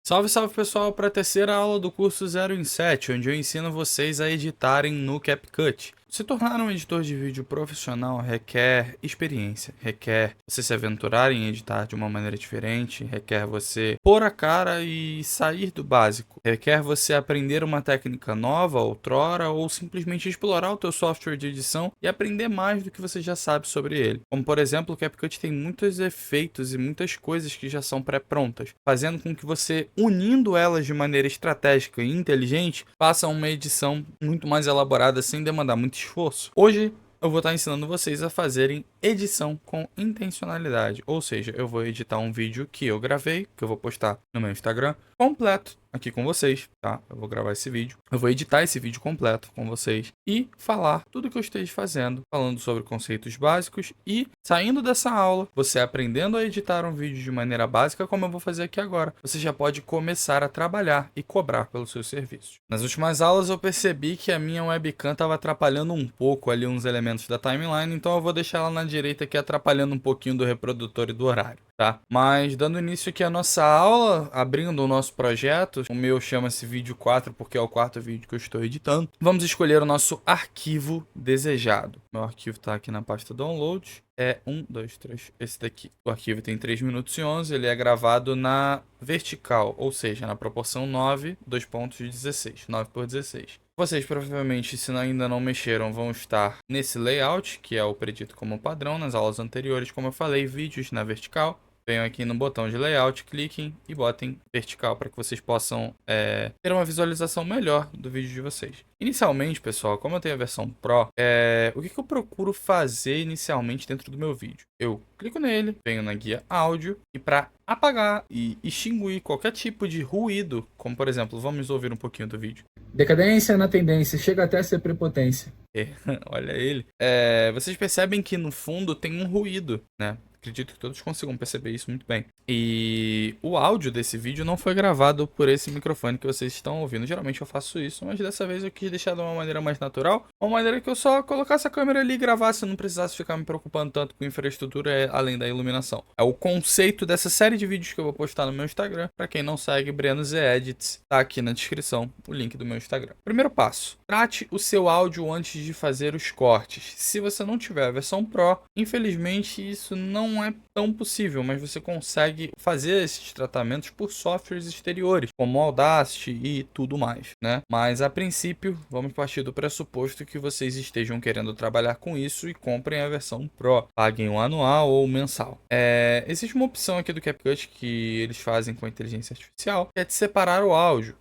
Salve, salve pessoal, para a terceira aula do curso 0 em 7, onde eu ensino vocês a editarem no CapCut. Se tornar um editor de vídeo profissional requer experiência, requer você se aventurar em editar de uma maneira diferente, requer você pôr a cara e sair do básico, requer você aprender uma técnica nova outrora ou simplesmente explorar o teu software de edição e aprender mais do que você já sabe sobre ele. Como por exemplo, o CapCut tem muitos efeitos e muitas coisas que já são pré-prontas, fazendo com que você, unindo elas de maneira estratégica e inteligente, faça uma edição muito mais elaborada sem demandar muito esforço. Hoje eu vou estar ensinando vocês a fazerem edição com intencionalidade, ou seja, eu vou editar um vídeo que eu gravei, que eu vou postar no meu Instagram, completo aqui com vocês, tá? Eu vou gravar esse vídeo, eu vou editar esse vídeo completo com vocês e falar tudo que eu esteja fazendo, falando sobre conceitos básicos e saindo dessa aula, você aprendendo a editar um vídeo de maneira básica, como eu vou fazer aqui agora, você já pode começar a trabalhar e cobrar pelos seus serviços. Nas últimas aulas eu percebi que a minha webcam estava atrapalhando um pouco ali uns elementos da timeline, então eu vou deixar ela na direita aqui atrapalhando um pouquinho do reprodutor e do horário, tá? Mas dando início aqui à nossa aula, abrindo o nosso projeto, o meu chama-se vídeo 4 porque é o quarto vídeo que eu estou editando. Vamos escolher o nosso arquivo desejado. Meu arquivo está aqui na pasta download. É 3, esse daqui. O arquivo tem 3 minutos e 11, ele é gravado na vertical, ou seja, na proporção 9, 2.16, 9 por 16. Vocês provavelmente, se ainda não mexeram, vão estar nesse layout, que é o predito como padrão. Nas aulas anteriores, como eu falei, vídeos na vertical. Venham aqui no botão de layout, cliquem e botem vertical para que vocês possam ter uma visualização melhor do vídeo de vocês. Inicialmente, pessoal, como eu tenho a versão Pro, o que eu procuro fazer inicialmente dentro do meu vídeo? Eu clico nele, venho na guia áudio e para apagar e extinguir qualquer tipo de ruído, como por exemplo, vamos ouvir um pouquinho do vídeo. Decadência na tendência, chega até a ser prepotência. Olha ele. Vocês percebem que no fundo tem um ruído, né? Acredito que todos consigam perceber isso muito bem. E o áudio desse vídeo não foi gravado por esse microfone que vocês estão ouvindo. Geralmente eu faço isso, mas dessa vez eu quis deixar de uma maneira mais natural. Uma maneira que eu só colocasse a câmera ali e gravasse, não precisasse ficar me preocupando tanto com infraestrutura além da iluminação. É o conceito dessa série de vídeos que eu vou postar no meu Instagram. Para quem não segue, Breno Z Edits, tá aqui na descrição o link do meu Instagram. Primeiro passo, trate o seu áudio antes de fazer os cortes. Se você não tiver a versão Pro, infelizmente isso não é tão possível, mas você consegue fazer esses tratamentos por softwares exteriores, como Audacity e tudo mais, né? Mas a princípio, vamos partir do pressuposto que vocês estejam querendo trabalhar com isso e comprem a versão Pro, paguem o anual ou mensal. Existe uma opção aqui do CapCut que eles fazem com a inteligência artificial, que é de separar o áudio,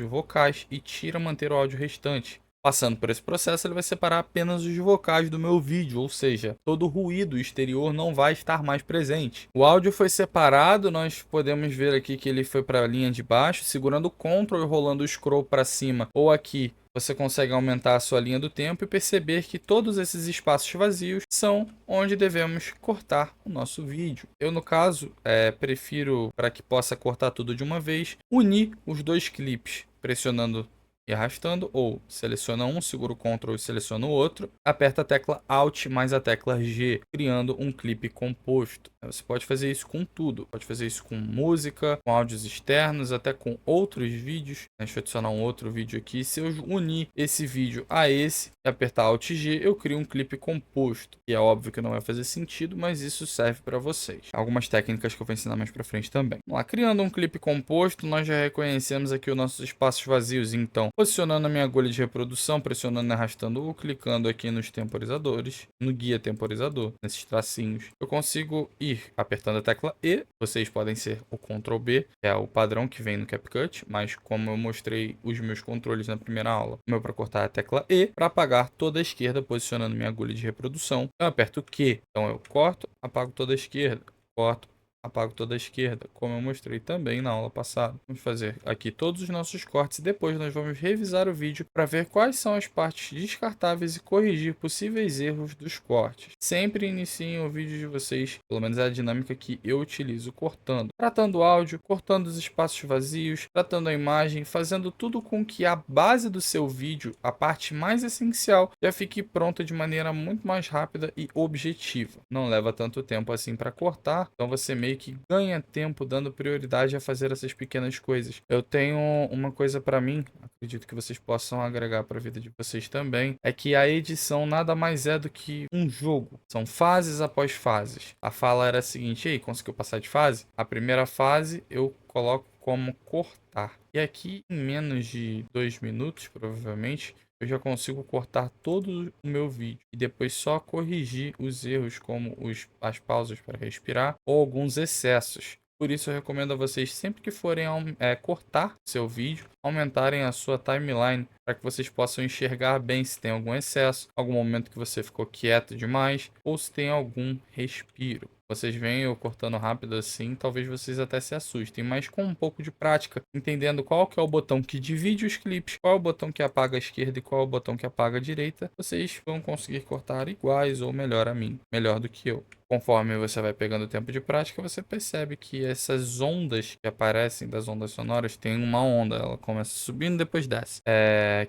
vocais e manter o áudio restante. Passando por esse processo, ele vai separar apenas os vocais do meu vídeo, ou seja, todo o ruído exterior não vai estar mais presente. O áudio foi separado, nós podemos ver aqui que ele foi para a linha de baixo, segurando o Ctrl e rolando o scroll para cima, ou aqui você consegue aumentar a sua linha do tempo e perceber que todos esses espaços vazios são onde devemos cortar o nosso vídeo. Eu, no caso, prefiro, para que possa cortar tudo de uma vez, unir os dois clipes, pressionando e arrastando, ou seleciona um, segura o Ctrl e seleciona o outro, aperta a tecla Alt mais a tecla G, criando um clipe composto. Você pode fazer isso com tudo, pode fazer isso com música, com áudios externos, até com outros vídeos. Deixa eu adicionar um outro vídeo aqui. Se eu unir esse vídeo a esse e apertar Alt G, eu crio um clipe composto. E é óbvio que não vai fazer sentido, mas isso serve para vocês. Algumas técnicas que eu vou ensinar mais para frente também. Vamos lá, criando um clipe composto, nós já reconhecemos aqui os nossos espaços vazios, então posicionando a minha agulha de reprodução, pressionando e arrastando ou clicando aqui nos temporizadores, no guia temporizador, nesses tracinhos, eu consigo ir apertando a tecla E. Vocês podem ser o Ctrl B, que é o padrão que vem no CapCut, mas como eu mostrei os meus controles na primeira aula, o meu para cortar a tecla E, para apagar toda a esquerda, posicionando minha agulha de reprodução, eu aperto Q, então eu corto, apago toda a esquerda, corto, apago toda a esquerda, como eu mostrei também na aula passada. Vamos fazer aqui todos os nossos cortes e depois nós vamos revisar o vídeo para ver quais são as partes descartáveis e corrigir possíveis erros dos cortes. Sempre iniciem o vídeo de vocês, pelo menos é a dinâmica que eu utilizo, cortando. Tratando o áudio, cortando os espaços vazios, tratando a imagem, fazendo tudo com que a base do seu vídeo, a parte mais essencial, já fique pronta de maneira muito mais rápida e objetiva. Não leva tanto tempo assim para cortar, então você mesmo meio que ganha tempo dando prioridade a fazer essas pequenas coisas. Eu tenho uma coisa pra mim, acredito que vocês possam agregar para a vida de vocês também, é que a edição nada mais é do que um jogo. São fases após fases. A fala era a seguinte: ei, conseguiu passar de fase? A primeira fase eu coloco como cortar. E aqui, em menos de 2 minutos, provavelmente, eu já consigo cortar todo o meu vídeo e depois só corrigir os erros, como as pausas para respirar ou alguns excessos. Por isso eu recomendo a vocês, sempre que forem cortar seu vídeo, aumentarem a sua timeline para que vocês possam enxergar bem se tem algum excesso, algum momento que você ficou quieto demais ou se tem algum respiro. Vocês veem eu cortando rápido assim, talvez vocês até se assustem, mas com um pouco de prática, entendendo qual que é o botão que divide os clipes, qual é o botão que apaga a esquerda e qual é o botão que apaga a direita, vocês vão conseguir cortar iguais ou melhor a mim, melhor do que eu. Conforme você vai pegando tempo de prática, você percebe que essas ondas que aparecem das ondas sonoras, tem uma onda, ela começa subindo e depois desce.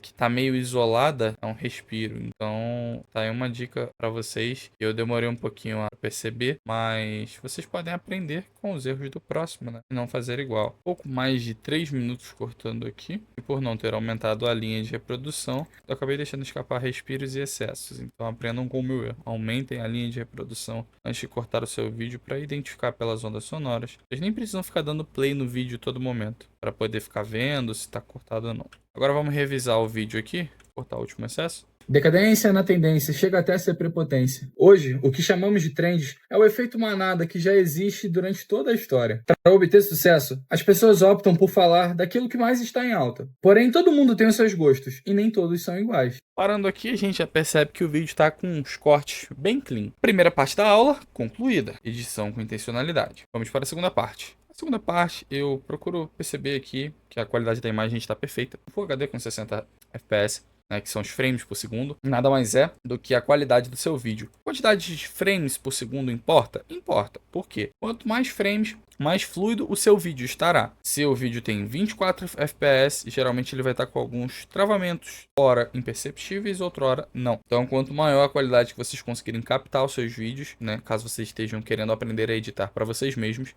Que tá meio isolada, é um respiro. Então, tá aí uma dica para vocês. Eu demorei um pouquinho a perceber, mas vocês podem aprender com os erros do próximo, né? E não fazer igual. Pouco mais de 3 minutos cortando aqui. E por não ter aumentado a linha de reprodução, eu acabei deixando escapar respiros e excessos. Então, aprendam com o meu erro. Aumentem a linha de reprodução antes de cortar o seu vídeo para identificar pelas ondas sonoras. Vocês nem precisam ficar dando play no vídeo todo momento para poder ficar vendo se está cortado ou não. Agora vamos revisar o vídeo aqui, cortar o último excesso. Decadência na tendência chega até a ser prepotência. Hoje, o que chamamos de trends é o efeito manada que já existe durante toda a história. Para obter sucesso, as pessoas optam por falar daquilo que mais está em alta. Porém, todo mundo tem os seus gostos e nem todos são iguais. Parando aqui, a gente já percebe que o vídeo está com uns cortes bem clean. Primeira parte da aula, concluída. Edição com intencionalidade. Vamos para a segunda parte. A segunda parte, eu procuro perceber aqui que a qualidade da imagem está perfeita. Full HD com 60 FPS. Que são os frames por segundo, nada mais é do que a qualidade do seu vídeo. Quantidade de frames por segundo importa? Importa. Por quê? Quanto mais frames, mais fluido o seu vídeo estará. Se o vídeo tem 24 FPS, geralmente ele vai estar com alguns travamentos, ora imperceptíveis, outra hora não. Então, quanto maior a qualidade que vocês conseguirem captar os seus vídeos, caso vocês estejam querendo aprender a editar para vocês mesmos,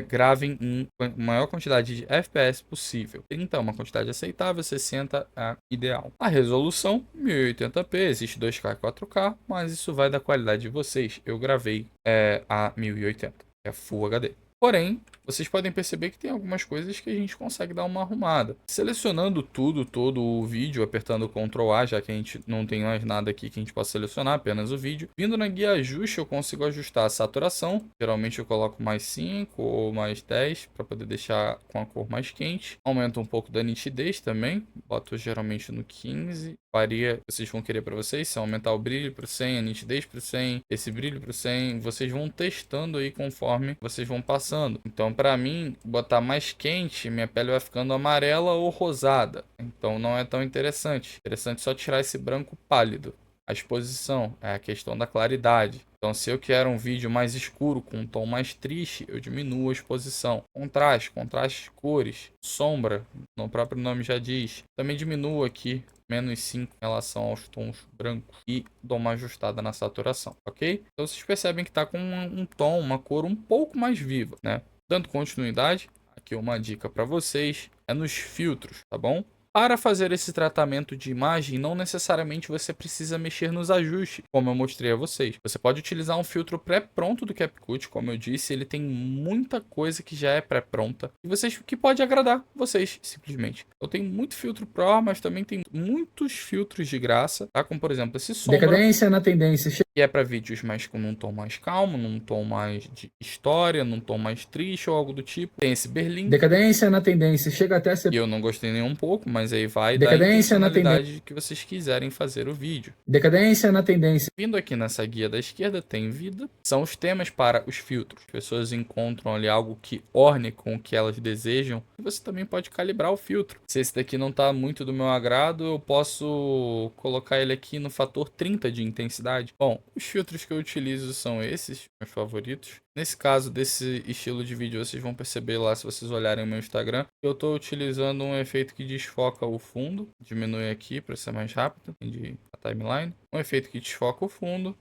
gravem em maior quantidade de FPS possível. 30 é uma quantidade aceitável, 60 é ideal. A resolução 1080p, existe 2K e 4K, mas isso vai da qualidade de vocês. Eu gravei a 1080, é Full HD. Porém, vocês podem perceber que tem algumas coisas que a gente consegue dar uma arrumada. Selecionando todo o vídeo, apertando Ctrl A, já que a gente não tem mais nada aqui que a gente possa selecionar, apenas o vídeo. Vindo na guia ajuste, eu consigo ajustar a saturação. Geralmente eu coloco mais 5 ou mais 10 para poder deixar com a cor mais quente. Aumento um pouco da nitidez também. Boto geralmente no 15. Varia, vocês vão querer para vocês, se aumentar o brilho para 100, a nitidez para 100, esse brilho para 100, vocês vão testando aí conforme vocês vão passando. Então, para mim, botar mais quente, minha pele vai ficando amarela ou rosada. Então, não é tão interessante. Interessante só tirar esse branco pálido. A exposição é a questão da claridade. Então, se eu quero um vídeo mais escuro, com um tom mais triste, eu diminuo a exposição. Contraste de cores, sombra, no próprio nome já diz. Também diminuo aqui, menos 5 em relação aos tons brancos e dou uma ajustada na saturação, ok? Então, vocês percebem que está com um tom, uma cor um pouco mais viva, né? Dando continuidade, aqui uma dica para vocês, é nos filtros, tá bom? Para fazer esse tratamento de imagem, não necessariamente você precisa mexer nos ajustes, como eu mostrei a vocês. Você pode utilizar um filtro pré-pronto do CapCut, como eu disse, ele tem muita coisa que já é pré-pronta e que pode agradar vocês, simplesmente. Eu tenho muito filtro Pro, mas também tem muitos filtros de graça, tá? Como, por exemplo, esse sombra. Decadência na tendência. Que é para vídeos mais com um tom mais calmo, num tom mais de história, num tom mais triste ou algo do tipo. Tem esse Berlim. Decadência na tendência chega até a ser. E eu não gostei nem um pouco, mas aí vai Decadência da na intencionalidade que vocês quiserem fazer o vídeo. Decadência na tendência. Vindo aqui nessa guia da esquerda tem vida. São os temas para os filtros. As pessoas encontram ali algo que orne com o que elas desejam. E você também pode calibrar o filtro. Se esse daqui não está muito do meu agrado, eu posso colocar ele aqui no fator 30 de intensidade. Bom, os filtros que eu utilizo são esses, meus favoritos. Nesse caso desse estilo de vídeo, vocês vão perceber lá, se vocês olharem o meu Instagram, eu estou utilizando um efeito que desfoca o fundo. Diminui aqui para ser mais rápido, de a timeline. Um efeito que desfoca o fundo.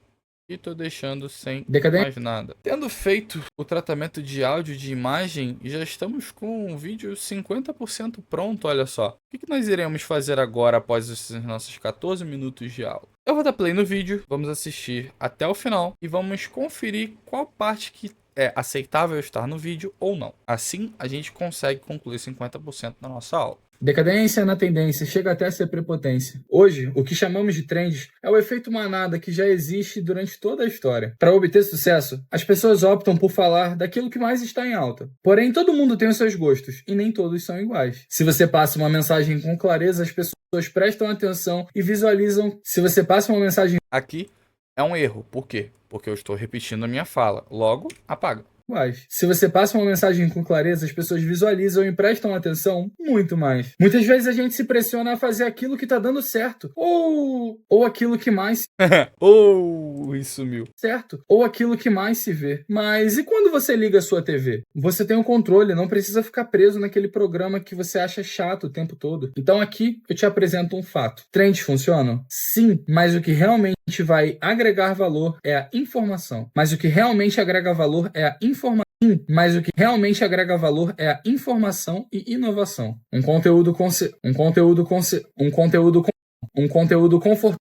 E tô deixando sem Decadente. mais nada. Tendo feito o tratamento de áudio e de imagem, já estamos com o vídeo 50% pronto, olha só. O que nós iremos fazer agora após esses nossos 14 minutos de aula? Eu vou dar play no vídeo, vamos assistir até o final e vamos conferir qual parte que é aceitável estar no vídeo ou não. Assim, a gente consegue concluir 50% da nossa aula. Decadência na tendência chega até a ser prepotência. Hoje, o que chamamos de trends é o efeito manada que já existe durante toda a história. Para obter sucesso, as pessoas optam por falar daquilo que mais está em alta. Porém, todo mundo tem os seus gostos e nem todos são iguais. Se você passa uma mensagem com clareza, as pessoas prestam atenção e visualizam. Se você passa uma mensagem Aqui é um erro. Por quê? Porque eu estou repetindo a minha fala. Logo, apaga. iguais. Se você passa uma mensagem com clareza, as pessoas visualizam e prestam atenção muito mais. Muitas vezes a gente se pressiona a fazer aquilo que tá dando certo, ou aquilo que mais E sumiu. certo, ou aquilo que mais se vê. Mas e quando você liga a sua TV? Você tem o controle, não precisa ficar preso naquele programa que você acha chato o tempo todo. Então aqui eu te apresento um fato. Trends funcionam? Sim, mas o que realmente vai agregar valor é a informação. Mas o que realmente agrega valor é a informação. Mas o que realmente agrega valor é a informação e inovação. Um conteúdo confortável.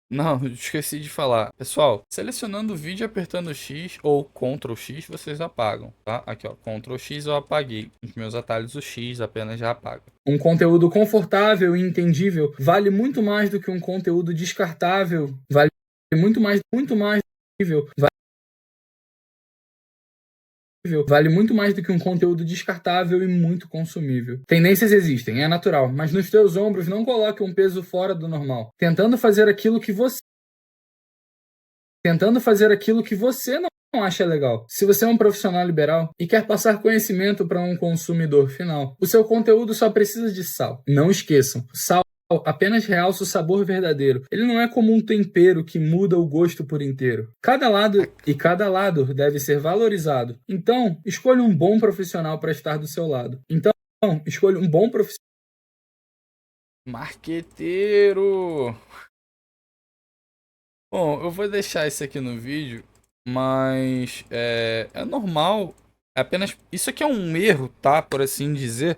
Não, esqueci de falar. Pessoal, selecionando o vídeo e apertando X ou Ctrl X, vocês apagam, tá? Aqui, ó, Ctrl X eu apaguei. Os meus atalhos, o X apenas já apaga. Um conteúdo confortável e entendível vale muito mais do que um conteúdo descartável. Vale muito mais entendível. Vale muito mais do que um conteúdo descartável e muito consumível. Tendências existem, é natural, mas nos teus ombros não coloque um peso fora do normal, tentando fazer aquilo que você não acha legal. Se você é um profissional liberal e quer passar conhecimento para um consumidor final, o seu conteúdo só precisa de sal. Não esqueçam, sal apenas realça o sabor verdadeiro. Ele não é como um tempero que muda o gosto por inteiro. Cada lado deve ser valorizado. Então, escolha um bom profissional para estar do seu lado. Marqueteiro! Bom, eu vou deixar isso aqui no vídeo, mas é normal. É apenas. Isso aqui é um erro, tá? Por assim dizer.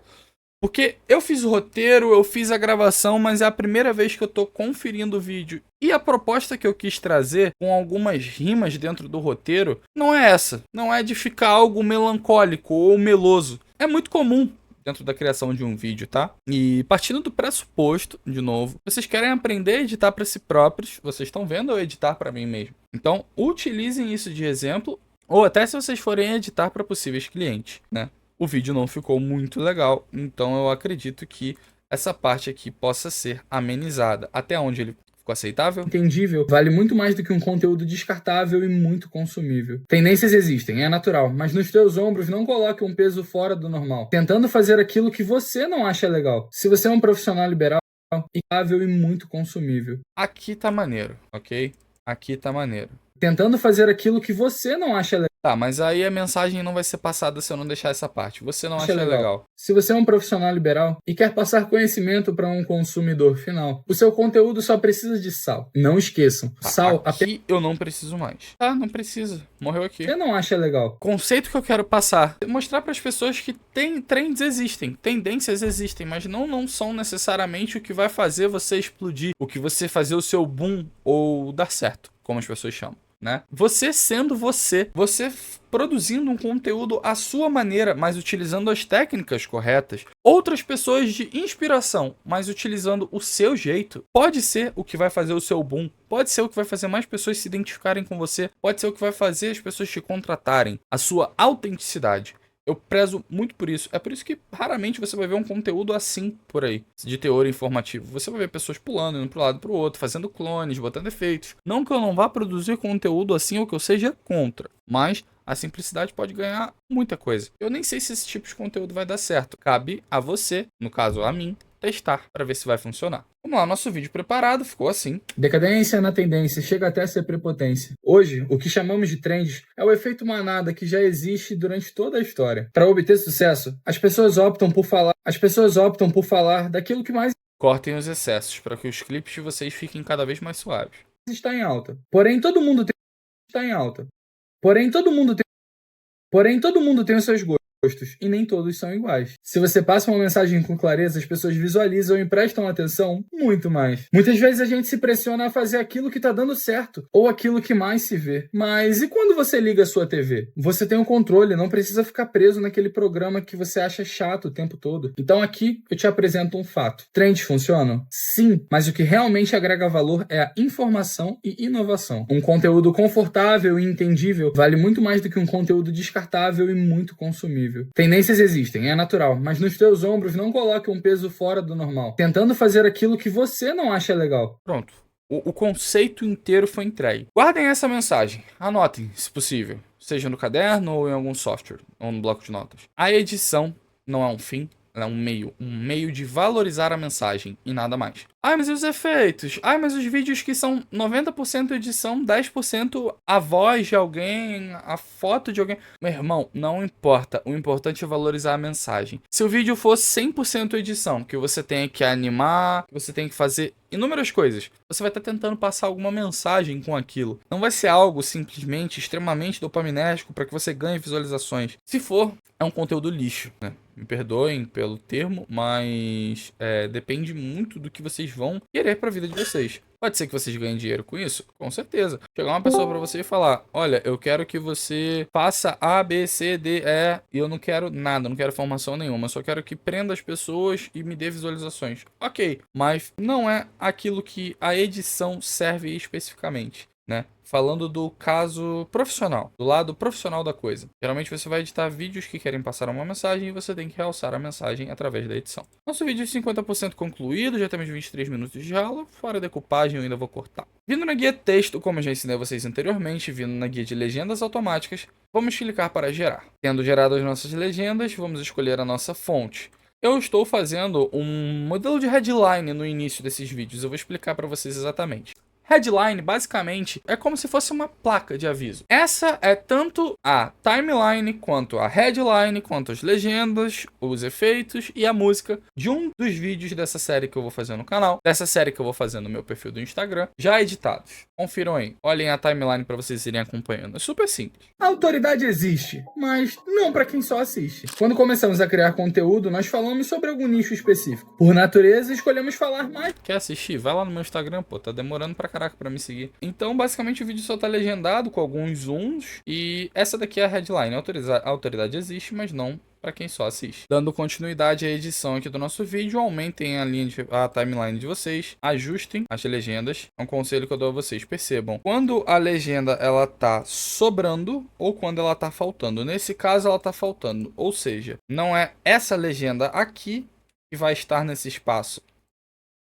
Porque eu fiz o roteiro, eu fiz a gravação, mas é a primeira vez que eu tô conferindo o vídeo. E a proposta que eu quis trazer, com algumas rimas dentro do roteiro, não é essa. Não é de ficar algo melancólico ou meloso. É muito comum dentro da criação de um vídeo, tá? E partindo do pressuposto, de novo, vocês querem aprender a editar para si próprios, vocês estão vendo eu editar para mim mesmo. Então, utilizem isso de exemplo, ou até se vocês forem editar para possíveis clientes, né? O vídeo não ficou muito legal, então eu acredito que essa parte aqui possa ser amenizada. Até onde ele ficou aceitável? Entendível vale muito mais do que um conteúdo descartável e muito consumível. Tendências existem, é natural, mas nos teus ombros não coloque um peso fora do normal, tentando fazer aquilo que você não acha legal. Se você é um profissional liberal, e muito consumível. Aqui tá maneiro, ok? Aqui tá maneiro. Tentando fazer aquilo que você não acha legal. Tá, mas aí a mensagem não vai ser passada se eu não deixar essa parte. Você não acha legal. Se você é um profissional liberal e quer passar conhecimento para um consumidor final, o seu conteúdo só precisa de sal. Não esqueçam, sal aqui eu não preciso mais. Tá, não precisa. Morreu aqui. Você não acha legal. Conceito que eu quero passar. Mostrar para as pessoas que trends existem, tendências existem, mas não são necessariamente o que vai fazer você explodir, o que você fazer o seu boom ou dar certo, como as pessoas chamam. Né? Você sendo você produzindo um conteúdo à sua maneira, mas utilizando as técnicas corretas, outras pessoas de inspiração, mas utilizando o seu jeito, pode ser o que vai fazer o seu boom, pode ser o que vai fazer mais pessoas se identificarem com você, pode ser o que vai fazer as pessoas te contratarem, a sua autenticidade. Eu prezo muito por isso. É por isso que raramente você vai ver um conteúdo assim por aí, de teor informativo. Você vai ver pessoas pulando, indo pro lado e pro outro, fazendo clones, botando efeitos. Não que eu não vá produzir conteúdo assim ou que eu seja contra, mas a simplicidade pode ganhar muita coisa. Eu nem sei se esse tipo de conteúdo vai dar certo. Cabe a você, no caso a mim, testar para ver se vai funcionar. Vamos lá, nosso vídeo preparado ficou assim. Decadência na tendência chega até a ser prepotência. Hoje, o que chamamos de trends é o efeito manada que já existe durante toda a história. Para obter sucesso, as pessoas optam por falar daquilo que mais Cortem os excessos para que os clipes de vocês fiquem cada vez mais suaves. está em alta. Porém, todo mundo tem está em alta. Porém, todo mundo tem os seus gostos, e nem todos são iguais. Se você passa uma mensagem com clareza, as pessoas visualizam e prestam atenção muito mais. Muitas vezes a gente se pressiona a fazer aquilo que está dando certo, ou aquilo que mais se vê. Mas e quando você liga a sua TV? Você tem o controle, não precisa ficar preso naquele programa que você acha chato o tempo todo. Então aqui eu te apresento um fato. Trends funcionam? Sim, mas o que realmente agrega valor é a informação e inovação. Um conteúdo confortável e entendível vale muito mais do que um conteúdo descartável e muito consumível. Tendências existem, é natural, mas nos teus ombros não coloque um peso fora do normal, tentando fazer aquilo que você não acha legal. Pronto. O conceito inteiro foi entregue. Guardem essa mensagem. Anotem, se possível. Seja no caderno ou em algum software, ou no bloco de notas. A edição não é um fim, ela é um meio de valorizar a mensagem e nada mais. Ai, mas e os efeitos? Ai, mas os vídeos que são 90% edição, 10% a voz de alguém, a foto de alguém. Meu irmão, não importa. O importante é valorizar a mensagem. Se o vídeo for 100% edição, que você tem que animar, que você tem que fazer inúmeras coisas, você vai estar tentando passar alguma mensagem com aquilo. Não vai ser algo simplesmente extremamente dopaminérgico para que você ganhe visualizações. Se for, é um conteúdo lixo, né? Me perdoem pelo termo, mas depende muito do que vocês vão querer para a vida de vocês. Pode ser que vocês ganhem dinheiro com isso? Com certeza. Chegar uma pessoa para você e falar: olha, eu quero que você faça A, B, C, D, E, e eu não quero nada, não quero formação nenhuma, eu só quero que prenda as pessoas e me dê visualizações. Ok, mas não é aquilo que a edição serve especificamente, né? Falando do caso profissional, do lado profissional da coisa. Geralmente você vai editar vídeos que querem passar uma mensagem e você tem que realçar a mensagem através da edição. Nosso vídeo é 50% concluído, já temos 23 minutos de aula, fora decupagem eu ainda vou cortar. Vindo na guia texto, como eu já ensinei a vocês anteriormente, vindo na guia de legendas automáticas, vamos clicar para gerar. Tendo gerado as nossas legendas, vamos escolher a nossa fonte. Eu estou fazendo um modelo de headline no início desses vídeos, eu vou explicar para vocês exatamente. Headline, basicamente, é como se fosse uma placa de aviso. Essa é tanto a timeline, quanto a headline, quanto as legendas, os efeitos e a música de um dos vídeos dessa série que eu vou fazer no canal, dessa série que eu vou fazer no meu perfil do Instagram, já editados. Confiram aí, olhem a timeline para vocês irem acompanhando. É super simples. A autoridade existe, mas não para quem só assiste. Quando começamos a criar conteúdo, nós falamos sobre algum nicho específico. Por natureza, escolhemos falar mais. Quer assistir? Vai lá no meu Instagram, pô, tá demorando pra caraca pra me seguir. Então, basicamente, o vídeo só tá legendado com alguns zooms. E essa daqui é a headline. A autoridade existe, mas não para quem só assiste. Dando continuidade à edição aqui do nosso vídeo, aumentem a timeline de vocês, ajustem as legendas. É um conselho que eu dou a vocês. Percebam, quando a legenda ela tá sobrando ou quando ela tá faltando. Nesse caso, ela tá faltando. Ou seja, não é essa legenda aqui que vai estar nesse espaço.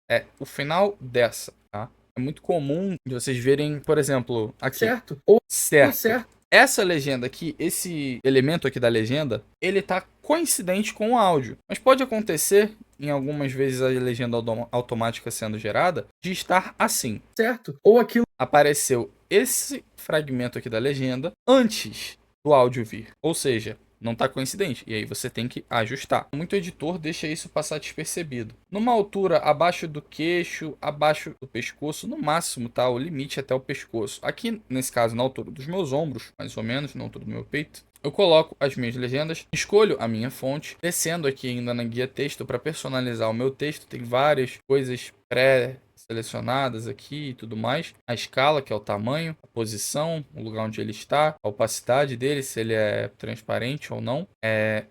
É o final dessa, tá? É muito comum de vocês verem, por exemplo, aqui. Certo ou Certo. Essa legenda aqui, esse elemento aqui da legenda, ele tá coincidente com o áudio. Mas pode acontecer, em algumas vezes a legenda automática sendo gerada, de estar assim. Certo ou aquilo. Apareceu esse fragmento aqui da legenda antes do áudio vir. Ou seja, não está coincidente, e aí você tem que ajustar. Muito editor deixa isso passar despercebido. Numa altura abaixo do queixo, abaixo do pescoço, no máximo, tá? O limite até o pescoço. Aqui, nesse caso, na altura dos meus ombros, mais ou menos, na altura do meu peito, eu coloco as minhas legendas, escolho a minha fonte, descendo aqui ainda na guia texto para personalizar o meu texto. Tem várias coisas selecionadas aqui e tudo mais. A escala, que é o tamanho, a posição, o lugar onde ele está, a opacidade dele, se ele é transparente ou não.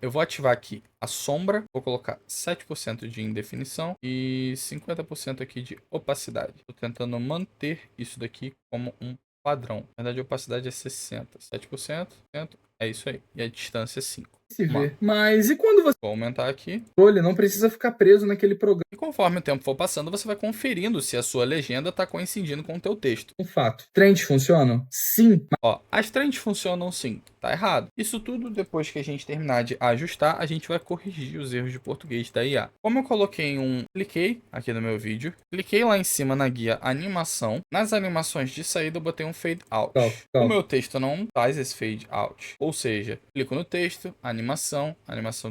Eu vou ativar aqui a sombra, vou colocar 7% de indefinição e 50% aqui de opacidade. Estou tentando manter isso daqui como um padrão. Na verdade, a opacidade é 60%, 7%, é isso aí. E a distância é 5. Se vê. Mas e quando você... Vou aumentar aqui. Olha, não precisa ficar preso naquele programa. E conforme o tempo for passando, você vai conferindo se a sua legenda está coincidindo com o teu texto. Um fato. Trends funcionam? Sim. Ó, as trends funcionam sim. Tá errado. Isso tudo, depois que a gente terminar de ajustar, a gente vai corrigir os erros de português da IA. Como eu coloquei cliquei aqui no meu vídeo, cliquei lá em cima na guia animação. Nas animações de saída eu botei um fade out. O meu texto não faz esse fade out. Ou seja, clico no texto, animação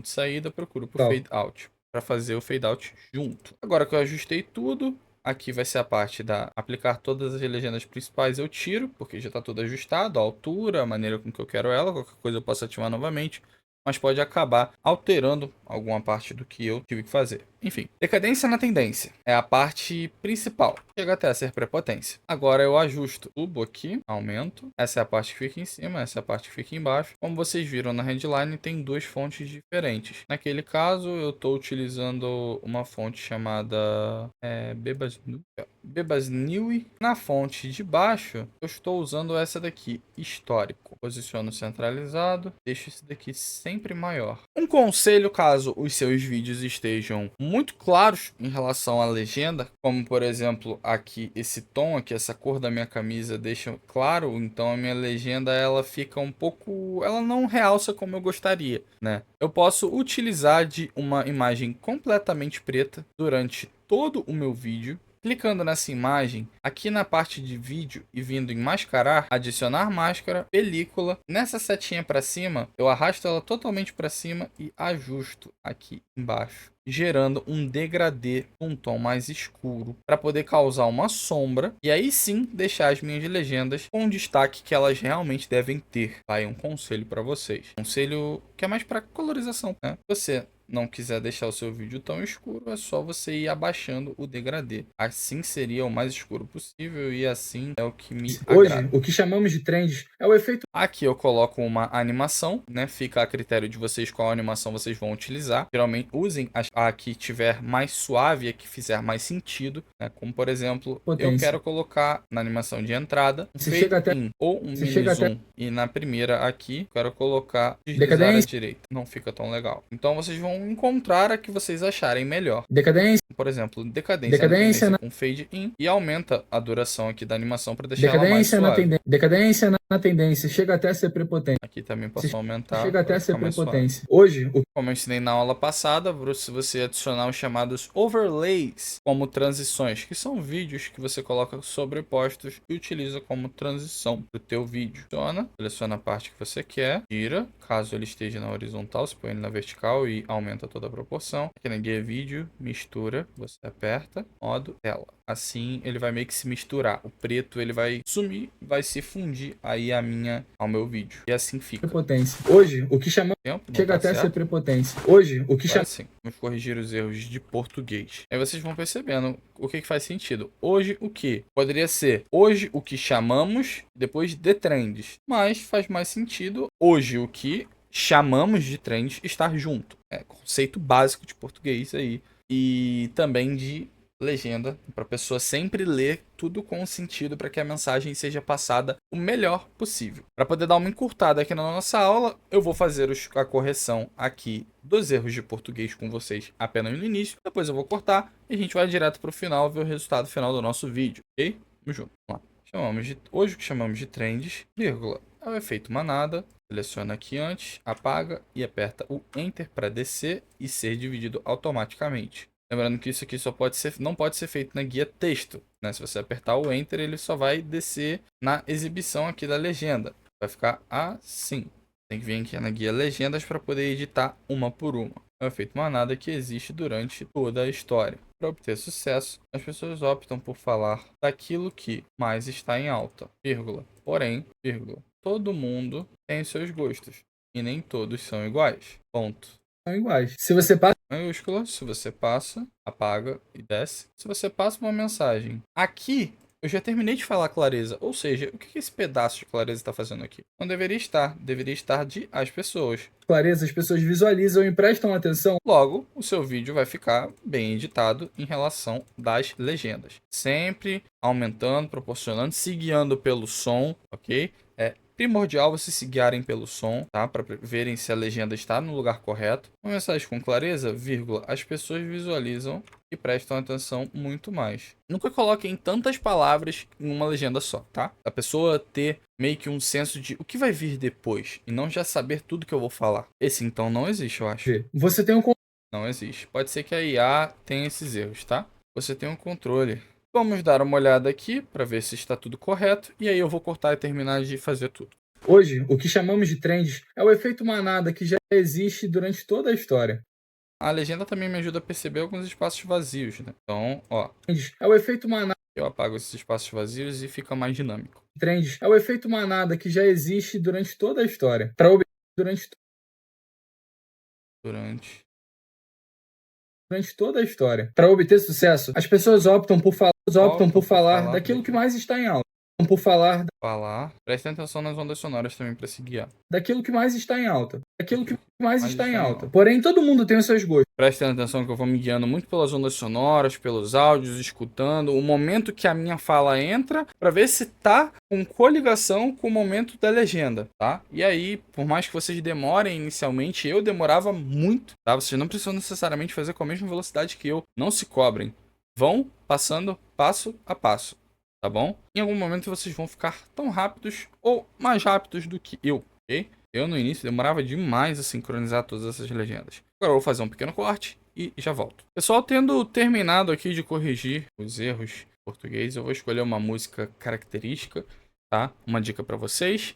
de saída, procuro por fade out, para fazer o fade out junto. Agora que eu ajustei tudo, Aqui vai ser a parte da aplicar todas as legendas principais, eu tiro, porque já está tudo ajustado, a altura, a maneira com que eu quero ela, qualquer coisa eu posso ativar novamente, mas pode acabar alterando alguma parte do que eu tive que fazer. Enfim, decadência na tendência é a parte principal, chega até a ser prepotência. Agora eu ajusto o tubo aqui, aumento, essa é a parte que fica em cima, essa é a parte que fica embaixo. Como vocês viram na headline, tem duas fontes diferentes. Naquele caso, eu estou utilizando uma fonte chamada Bebasnewy. Na fonte de baixo, eu estou usando essa daqui, histórico. Posiciono centralizado, deixo esse daqui sempre maior. Um conselho caso os seus vídeos estejam muito claros em relação à legenda, como por exemplo aqui esse tom aqui, essa cor da minha camisa deixa claro, então a minha legenda ela fica um pouco, ela não realça como eu gostaria, né? Eu posso utilizar de uma imagem completamente preta durante todo o meu vídeo. Clicando nessa imagem, aqui na parte de vídeo e vindo em mascarar, adicionar máscara, película, nessa setinha para cima, eu arrasto ela totalmente para cima e ajusto aqui embaixo, gerando um degradê, um tom mais escuro, para poder causar uma sombra e aí sim deixar as minhas legendas com o destaque que elas realmente devem ter. Vai um conselho para vocês. Conselho que é mais para colorização, né? Você não quiser deixar o seu vídeo tão escuro, é só você ir abaixando o degradê. Assim seria o mais escuro possível e assim é o que me agrada. Hoje, o que chamamos de trends é o efeito... Aqui eu coloco uma animação, né? Fica a critério de vocês qual animação vocês vão utilizar. Geralmente usem a que tiver mais suave, a que fizer mais sentido, né? Como por exemplo, eu quero colocar na animação de entrada um fade in ou um mini zoom. E na primeira aqui, eu quero colocar deslizar à direita. Não fica tão legal. Então vocês vão encontrar a que vocês acharem melhor. Por exemplo, decadência com fade in e aumenta a duração aqui da animação para deixar ela mais suave. Decadência na tendência chega até a ser prepotente. Aqui também posso aumentar. Chega até a ser prepotência. Hoje, como eu ensinei na aula passada, se você adicionar os chamados overlays como transições, que são vídeos que você coloca sobrepostos e utiliza como transição para o teu vídeo. Seleciona a parte que você quer, tira, caso ele esteja na horizontal, você põe ele na vertical e aumenta toda a proporção. Aqui na guia vídeo, mistura, você aperta, modo tela. Assim ele vai meio que se misturar. O preto ele vai sumir, vai se fundir aí ao meu vídeo. E assim fica. Prepotência. Hoje, o que chamamos... Chega até a ser prepotência. Hoje, o que chamamos... Assim, vamos corrigir os erros de português. Aí vocês vão percebendo o que faz sentido. Hoje, o que? Poderia ser hoje, o que chamamos, depois de trends. Mas faz mais sentido hoje, o que chamamos de trends estar junto. É conceito básico de português aí. E também de legenda, para a pessoa sempre ler tudo com sentido para que a mensagem seja passada o melhor possível. Para poder dar uma encurtada aqui na nossa aula, eu vou fazer a correção aqui dos erros de português com vocês apenas no início, depois eu vou cortar e a gente vai direto para o final ver o resultado final do nosso vídeo, ok? Vamos junto. Vamos lá. Hoje o que chamamos de trends, vírgula, é o efeito manada. Seleciona aqui antes, apaga e aperta o Enter para descer e ser dividido automaticamente. Lembrando que isso aqui não pode ser feito na guia texto, né? Se você apertar o Enter, ele só vai descer na exibição aqui da legenda. Vai ficar assim. Tem que vir aqui na guia legendas para poder editar uma por uma. É o efeito manada que existe durante toda a história. Para obter sucesso, as pessoas optam por falar daquilo que mais está em alta, vírgula. Porém, vírgula, todo mundo tem os seus gostos e nem todos são iguais. Ponto. São iguais. Se você passa maiúscula, se você passa, apaga e desce. Se você passa uma mensagem aqui, eu já terminei de falar clareza, ou seja, o que esse pedaço de clareza está fazendo aqui? Não deveria estar de as pessoas. Clareza, as pessoas visualizam e prestam atenção. Logo, o seu vídeo vai ficar bem editado em relação das legendas. Sempre aumentando, proporcionando, se guiando pelo som, ok? É primordial vocês se guiarem pelo som, tá? Para verem se a legenda está no lugar correto. Uma mensagem com clareza, vírgula, as pessoas visualizam e prestam atenção muito mais. Nunca coloquem tantas palavras em uma legenda só, tá? A pessoa ter meio que um senso de o que vai vir depois e não já saber tudo que eu vou falar. Esse então não existe, eu acho. Você tem um... Não existe. Pode ser que a IA tenha esses erros, tá? Você tem um controle. Vamos dar uma olhada aqui para ver se está tudo correto e aí eu vou cortar e terminar de fazer tudo. Hoje, o que chamamos de trends é o efeito manada que já existe durante toda a história. a legenda também me ajuda a perceber alguns espaços vazios, né? Então, ó, É o efeito manada. eu apago esses espaços vazios e fica mais dinâmico. Trends é o efeito manada que já existe durante toda a história. Durante toda a história. Para obter sucesso, as pessoas optam por falar daquilo que mais está em alta. Prestem atenção nas ondas sonoras também para se guiar. Daquilo que mais está em alta. Porém, todo mundo tem os seus gostos. Prestem atenção que eu vou me guiando muito pelas ondas sonoras, pelos áudios, escutando o momento que a minha fala entra, para ver se tá com coligação com o momento da legenda, tá? E aí, por mais que vocês demorem inicialmente, eu demorava muito, tá? Vocês não precisam necessariamente fazer com a mesma velocidade que eu. Não se cobrem. Vão passando passo a passo, tá bom? Em algum momento vocês vão ficar tão rápidos ou mais rápidos do que eu, ok? Eu no início demorava demais a sincronizar todas essas legendas. Agora eu vou fazer um pequeno corte e já volto. Pessoal, tendo terminado aqui de corrigir os erros em português, eu vou escolher uma música característica, tá? Uma dica para vocês,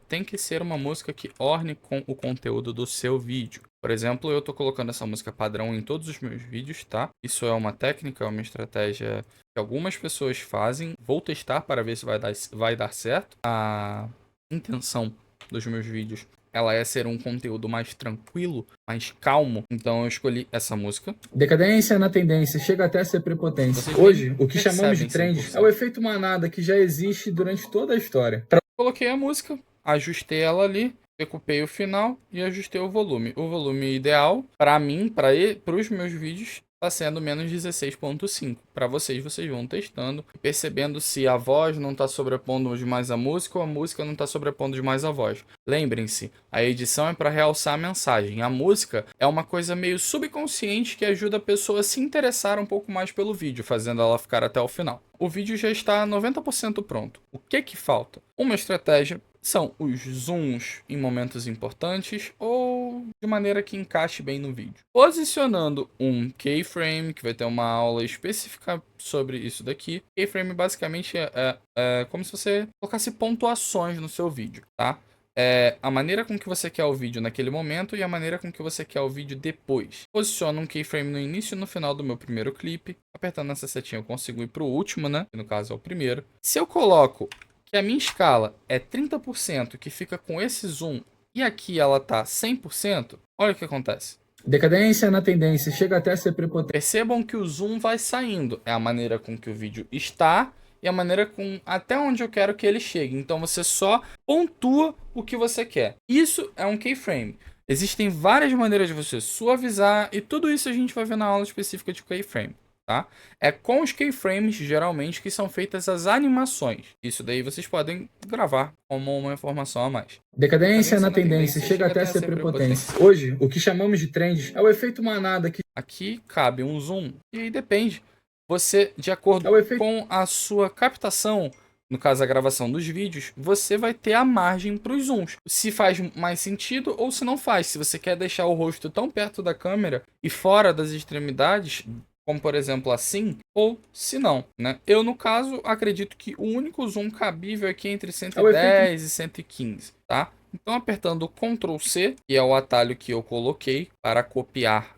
tem que ser uma música que orne com o conteúdo do seu vídeo. Por exemplo, eu tô colocando essa música padrão em todos os meus vídeos, tá? Isso é uma técnica, é uma estratégia que algumas pessoas fazem. Vou testar para ver se vai dar certo. A intenção dos meus vídeos, ela é ser um conteúdo mais tranquilo, mais calmo. Então eu escolhi essa música. Decadência na tendência, chega até a ser prepotência. Hoje, o que chamamos de trend é o efeito manada que já existe durante toda a história. Coloquei a música, ajustei ela ali, decupei o final e ajustei o volume. O volume ideal, para mim, para os meus vídeos, está sendo menos 16.5. Para vocês vão testando, percebendo se a voz não está sobrepondo demais a música ou a música não está sobrepondo demais a voz. Lembrem-se, a edição é para realçar a mensagem. A música é uma coisa meio subconsciente que ajuda a pessoa a se interessar um pouco mais pelo vídeo, fazendo ela ficar até o final. O vídeo já está 90% pronto. O que falta? Uma estratégia. São os zooms em momentos importantes ou de maneira que encaixe bem no vídeo. Posicionando um keyframe, que vai ter uma aula específica sobre isso daqui. Keyframe basicamente é como se você colocasse pontuações no seu vídeo, tá? É a maneira com que você quer o vídeo naquele momento e a maneira com que você quer o vídeo depois. Posiciono um keyframe no início e no final do meu primeiro clipe. Apertando essa setinha eu consigo ir para o último, né? Que no caso é o primeiro. Se eu coloco que a minha escala é 30%, que fica com esse zoom, e aqui ela tá 100%, olha o que acontece. Decadência na tendência, chega até a ser prepotente. Percebam que o zoom vai saindo. É a maneira com que o vídeo está e a maneira com até onde eu quero que ele chegue. Então você só pontua o que você quer. Isso é um keyframe. Existem várias maneiras de você suavizar e tudo isso a gente vai ver na aula específica de keyframe. Tá? É com os keyframes, geralmente, que são feitas as animações. Isso daí vocês podem gravar como uma informação a mais. Decadência na tendência, chega até a ser prepotência. Hoje, o que chamamos de trend é o efeito manada que... Aqui cabe um zoom e aí depende. Você, de acordo com a sua captação, no caso a gravação dos vídeos, você vai ter a margem para os zooms. Se faz mais sentido ou se não faz. Se você quer deixar o rosto tão perto da câmera e fora das extremidades, como por exemplo assim, ou se não, né? Eu no caso acredito que o único zoom cabível aqui é entre 110 e 115, tá? Então apertando Ctrl C, que é o atalho que eu coloquei para copiar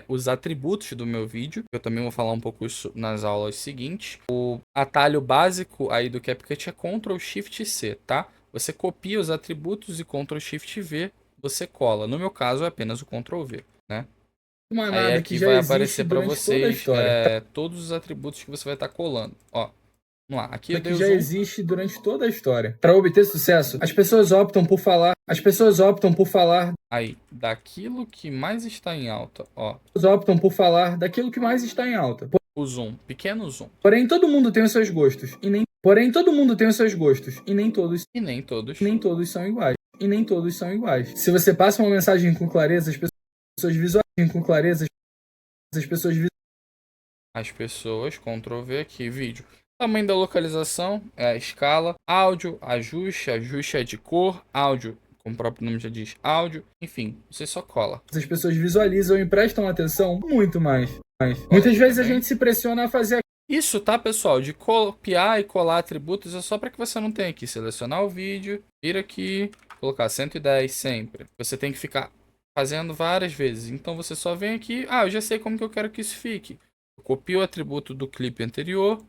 os atributos do meu vídeo, eu também vou falar um pouco isso nas aulas seguintes. O atalho básico aí do CapCut é Ctrl Shift C, tá? Você copia os atributos e Ctrl Shift V você cola. No meu caso é apenas o Ctrl V, né? Aí aqui vai aparecer para vocês todos os atributos que você vai estar colando. Ó, vamos lá. Aqui eu dei o zoom. Existe durante toda a história. Para obter sucesso, as pessoas optam por falar. Aí, daquilo que mais está em alta, ó. Optam por falar daquilo que mais está em alta. O zoom, pequeno zoom. Porém, todo mundo tem os seus gostos e nem todos são iguais. Se você passa uma mensagem com clareza, as pessoas, Ctrl V aqui, vídeo. Tamanho da localização, a escala, áudio, ajuste é de cor, áudio, como o próprio nome já diz, áudio, enfim, você só cola. As pessoas visualizam e prestam atenção muito mais. Muitas vezes a gente se pressiona a fazer isso, tá, pessoal? De copiar e colar atributos é só para que você não tenha que selecionar o vídeo, vir aqui, colocar 110 sempre. Você tem que ficar fazendo várias vezes. Então você só vem aqui, eu já sei como que eu quero que isso fique. Eu copio o atributo do clipe anterior,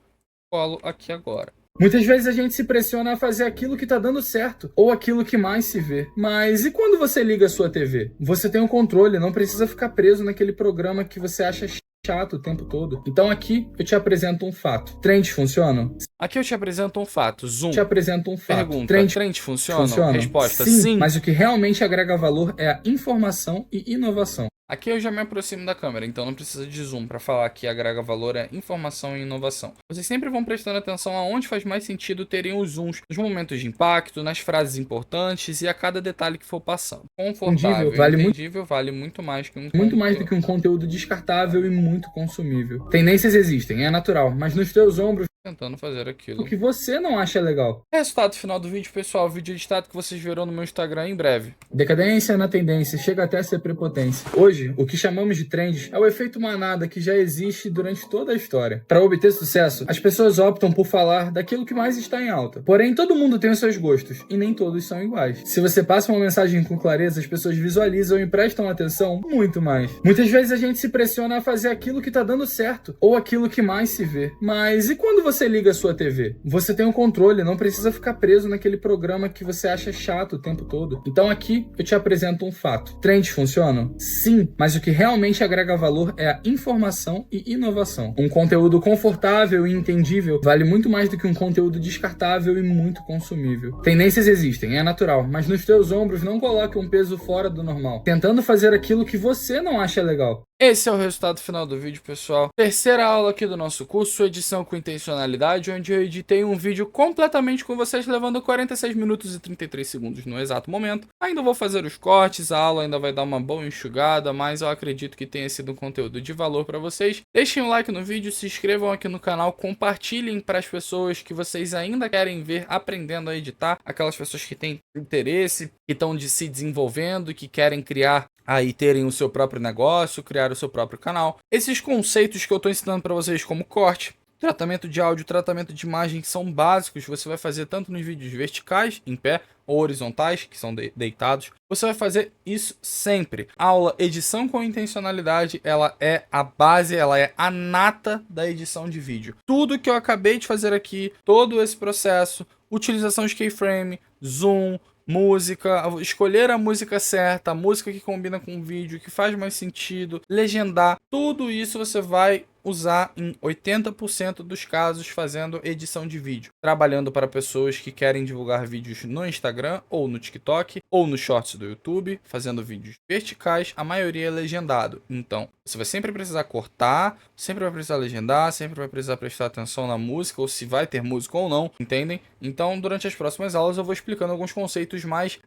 colo aqui agora. Muitas vezes a gente se pressiona a fazer aquilo que tá dando certo, ou aquilo que mais se vê. Mas e quando você liga a sua TV? Você tem o controle, não precisa ficar preso naquele programa que você acha chato o tempo todo. Então aqui eu te apresento um fato. Trends funcionam? Aqui eu te apresento um fato. Zoom. Te apresento um fato. Pergunta, trends funcionam? Resposta, sim. Mas o que realmente agrega valor é a informação e inovação. Aqui eu já me aproximo da câmera, então não precisa de zoom para falar que agrega valor é informação e inovação. Vocês sempre vão prestando atenção aonde faz mais sentido terem os zooms, nos momentos de impacto, nas frases importantes e a cada detalhe que for passando. Confortável, entendível, vale muito mais que muito mais do que um conteúdo descartável e muito consumível. Tendências existem, é natural, mas nos teus ombros tentando fazer aquilo o que você não acha legal. Resultado final do vídeo, pessoal. Vídeo editado que vocês verão no meu Instagram em breve. Decadência na tendência, chega até a ser prepotência. Hoje, o que chamamos de trends é o efeito manada que já existe durante toda a história. Para obter sucesso, as pessoas optam por falar daquilo que mais está em alta. Porém, todo mundo tem os seus gostos, e nem todos são iguais. Se você passa uma mensagem com clareza, as pessoas visualizam e prestam atenção muito mais. Muitas vezes a gente se pressiona a fazer aquilo que tá dando certo, ou aquilo que mais se vê. Mas e quando você liga a sua TV? Você tem o controle, não precisa ficar preso naquele programa que você acha chato o tempo todo. Então aqui eu te apresento um fato. Trends funcionam? Sim, mas o que realmente agrega valor é a informação e inovação. Um conteúdo confortável e entendível vale muito mais do que um conteúdo descartável e muito consumível. Tendências existem, é natural, mas nos teus ombros não coloque um peso fora do normal, tentando fazer aquilo que você não acha legal. Esse é o resultado final do vídeo, pessoal. Terceira aula aqui do nosso curso, edição com intencionalidade, onde eu editei um vídeo completamente com vocês, levando 46 minutos e 33 segundos no exato momento. Ainda vou fazer os cortes, a aula ainda vai dar uma boa enxugada, mas eu acredito que tenha sido um conteúdo de valor para vocês. Deixem um like no vídeo, se inscrevam aqui no canal, compartilhem para as pessoas que vocês ainda querem ver aprendendo a editar, aquelas pessoas que têm interesse, que estão se desenvolvendo, que querem criar aí terem o seu próprio negócio, criar o seu próprio canal. Esses conceitos que eu estou ensinando para vocês, como corte, tratamento de áudio, tratamento de imagem, são básicos. Você vai fazer tanto nos vídeos verticais, em pé, ou horizontais, que são deitados. Você vai fazer isso sempre. A aula edição com intencionalidade, ela é a base, ela é a nata da edição de vídeo. Tudo que eu acabei de fazer aqui, todo esse processo, utilização de keyframe, zoom, música, escolher a música certa, a música que combina com o vídeo, que faz mais sentido, legendar, tudo isso você vai usar em 80% dos casos fazendo edição de vídeo, trabalhando para pessoas que querem divulgar vídeos no Instagram ou no TikTok ou no Shorts do YouTube, fazendo vídeos verticais, a maioria é legendado. Então, você vai sempre precisar cortar, sempre vai precisar legendar, sempre vai precisar prestar atenção na música ou se vai ter música ou não, entendem? Então, durante as próximas aulas eu vou explicando alguns conceitos mais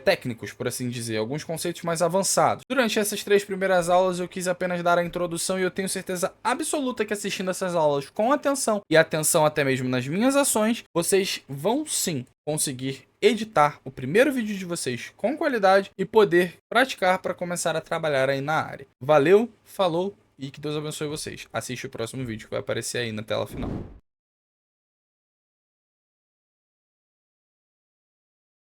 técnicos, por assim dizer, alguns conceitos mais avançados. Durante essas 3 primeiras aulas eu quis apenas dar a introdução e eu tenho certeza absoluta que assistindo essas aulas com atenção e atenção até mesmo nas minhas ações, vocês vão sim conseguir editar o primeiro vídeo de vocês com qualidade e poder praticar para começar a trabalhar aí na área. Valeu, falou e que Deus abençoe vocês. Assiste o próximo vídeo que vai aparecer aí na tela final.